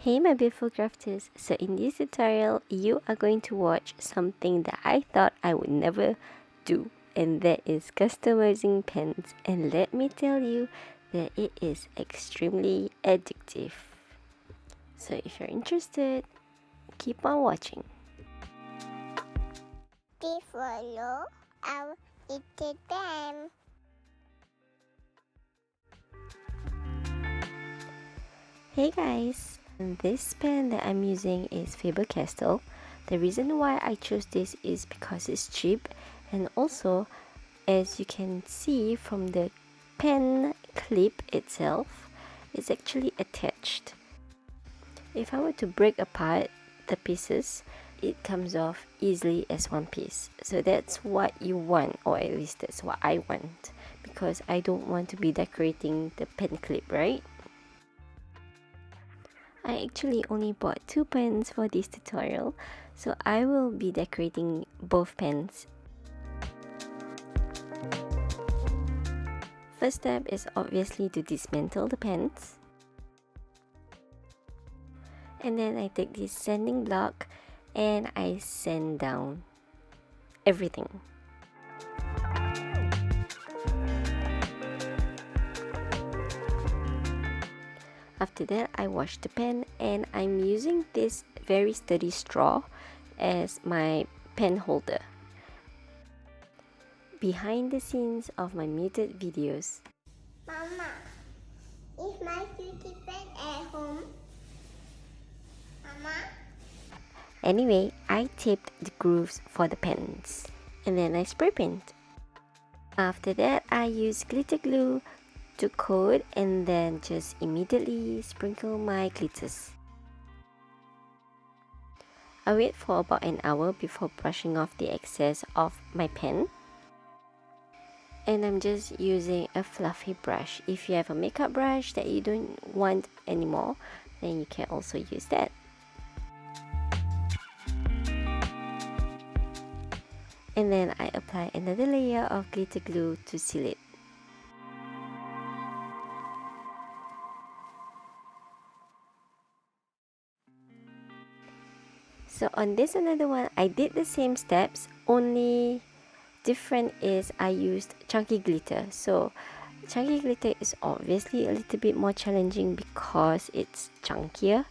Hey my beautiful crafters, so in this tutorial you are going to watch something that I thought I would never do, and that is customizing pens, and let me tell you that it is extremely addictive. So if you're interested, keep on watching. Please follow our YouTube channel. Hey guys, this pen that I'm using is Faber-Castell. The reason why I chose this is because it's cheap, and also as you can see from the pen clip itself, it's actually attached. If I were to break apart the pieces, it comes off easily as one piece. So that's what you want, or at least that's what I want, because I don't want to be decorating the pen clip, right? I actually only bought 2 pens for this tutorial, so I will be decorating both pens. First step is obviously to dismantle the pens. And then I take this sanding block and I sand down everything. After that, I wash the pen, and I'm using this very sturdy straw as my pen holder. Behind the scenes of my muted videos. Mama, is my cutie pen at home? Mama? Anyway, I taped the grooves for the pens, and then I spray paint. After that, I use glitter glue to coat, and then just immediately sprinkle my glitters. I wait for about an hour before brushing off the excess of my pen. And I'm just using a fluffy brush. If you have a makeup brush that you don't want anymore, then you can also use that. And then I apply another layer of glitter glue to seal it. So on this another one, I did the same steps, only different is I used chunky glitter. So chunky glitter is obviously a little bit more challenging because it's chunkier,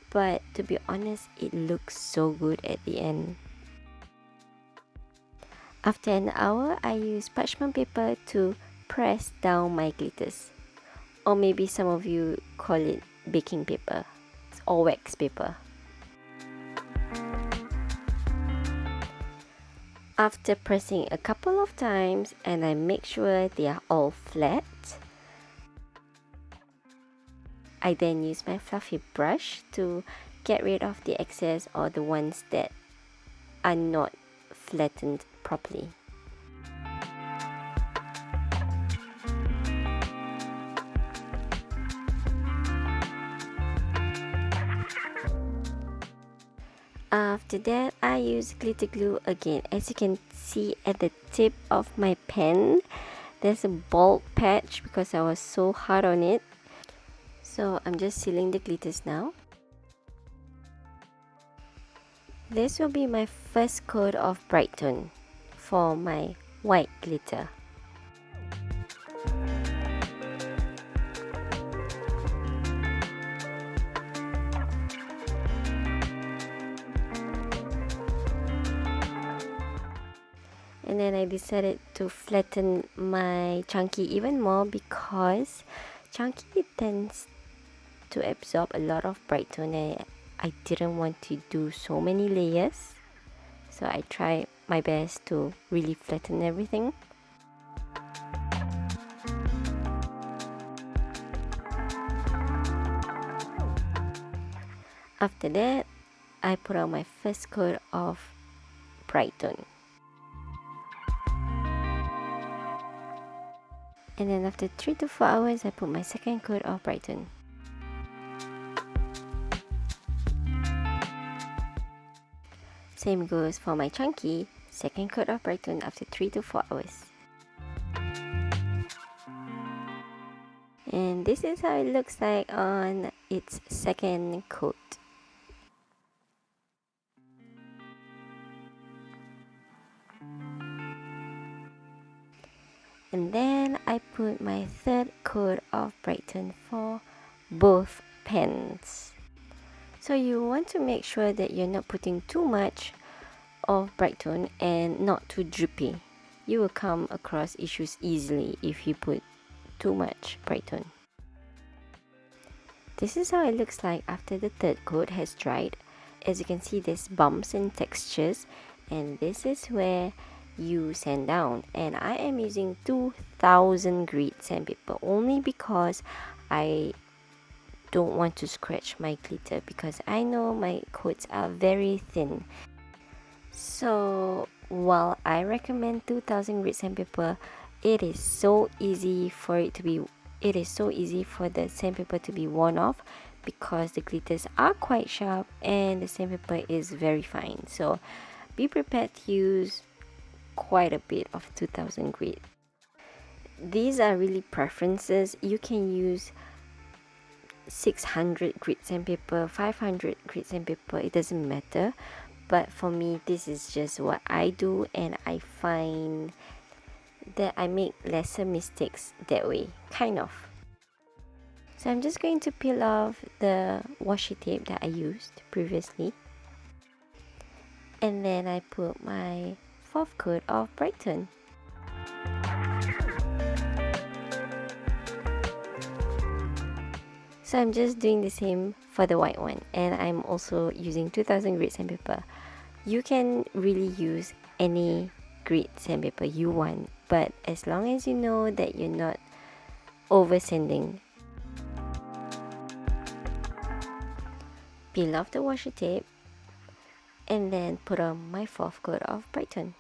but to be honest, it looks so good at the end. After an hour, I use parchment paper to press down my glitters, or maybe some of you call it baking paper or wax paper. After pressing a couple of times and I make sure they are all flat, I then use my fluffy brush to get rid of the excess or the ones that are not flattened properly. After that, I use glitter glue again. As you can see at the tip of my pen, there's a bald patch because I was so hard on it. So I'm just sealing the glitters now. This will be my first coat of bright tone for my white glitter. And then I decided to flatten my chunky even more because chunky tends to absorb a lot of bright tone, and I didn't want to do so many layers. So I tried my best to really flatten everything. After that, I put on my first coat of bright tone. And then after 3 to 4 hours, I put my second coat of bright tone. Same goes for my chunky, second coat of bright tone after 3 to 4 hours. And this is how it looks like on its second coat. And then I put my third coat of Brighton for both pens. So you want to make sure that you're not putting too much of Brighton and not too drippy. You will come across issues easily if you put too much Brighton. This is how it looks like after the third coat has dried. As you can see, there's bumps and textures, and this is where you sand down. And I am using 2000 grit sandpaper only because I don't want to scratch my glitter, because I know my coats are very thin. So while I recommend 2000 grit sandpaper, it is so easy for the sandpaper to be worn off, because the glitters are quite sharp and the sandpaper is very fine. So be prepared to use quite a bit of 2000 grit. These are really preferences. You can use 600 grit sandpaper, 500 grit sandpaper, it doesn't matter. But for me, this is just what I do, and I find that I make lesser mistakes that way, kind of. So I'm just going to peel off the washi tape that I used previously. And then I put my fourth coat of Brighton. So I'm just doing the same for the white one, and I'm also using 2000 grit sandpaper. You can really use any grit sandpaper you want, but as long as you know that you're not over sanding. Peel off the washi tape and then put on my fourth coat of Brighton.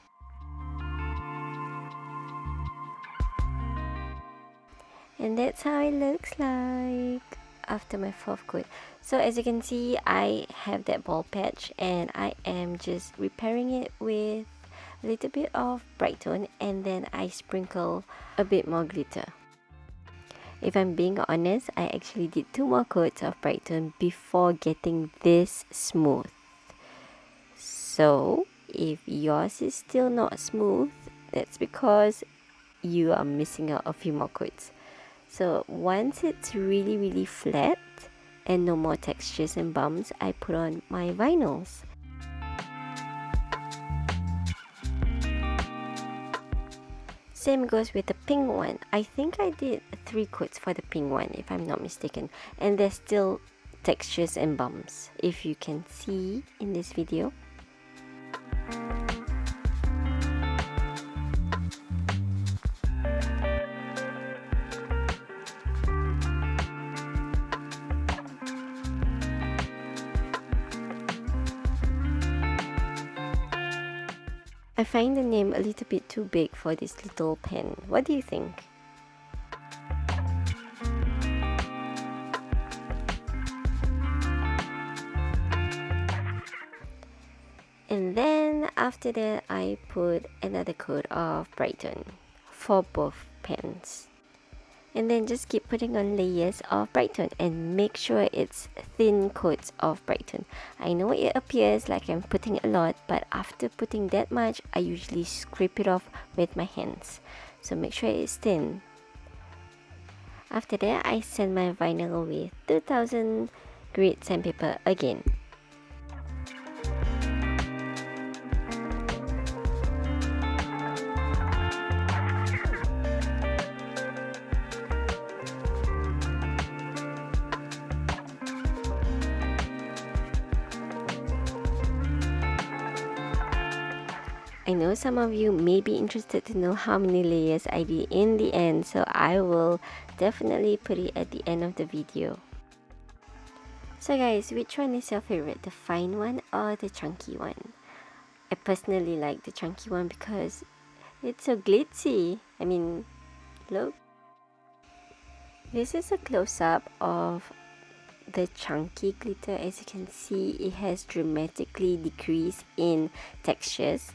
And that's how it looks like after my fourth coat. So as you can see, I have that bald patch, and I am just repairing it with a little bit of Brighton, and then I sprinkle a bit more glitter. If I'm being honest, I actually did 2 more coats of Brighton before getting this smooth. So if yours is still not smooth, that's because you are missing out a few more coats. So once it's really flat and no more textures and bumps, I put on my vinyls. Same goes with the pink one. I think I did 3 coats for the pink one, if I'm not mistaken. And there's still textures and bumps, if you can see in this video. I find the name a little bit too big for this little pen. What do you think? And then after that, I put another coat of Brighton for both pens. And then just keep putting on layers of Brighton and make sure it's thin coats of Brighton. I know it appears like I'm putting a lot, but after putting that much, I usually scrape it off with my hands. So make sure it's thin. After that, I sand my vinyl with 2000 grit sandpaper again. I know some of you may be interested to know how many layers I did in the end, so I will definitely put it at the end of the video. So guys, which one is your favorite, the fine one or the chunky one? I personally like the chunky one because it's so glitzy. I mean, look. This is a close-up of the chunky glitter. As you can see, it has dramatically decreased in textures.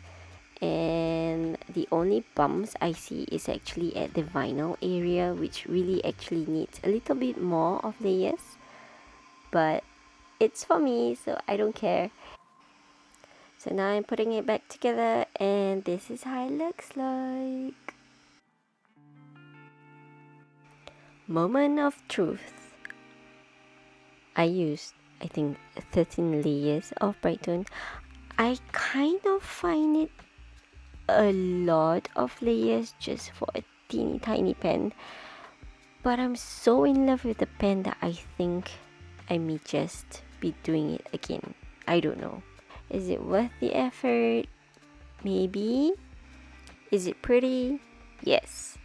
And the only bumps I see is actually at the vinyl area, which really actually needs a little bit more of layers. but it's for me, so I don't care. So now I'm putting it back together, and this is how it looks like. Moment of truth. I used, I think, 13 layers of bright tone. I kind of find it a lot of layers just for a teeny tiny pen, but I'm so in love with the pen that I think I may just be doing it again. I don't know. Is it worth the effort? Maybe. Is it pretty? Yes.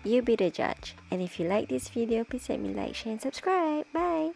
You be the judge. And if you like this video, please let me like, share and subscribe. Bye.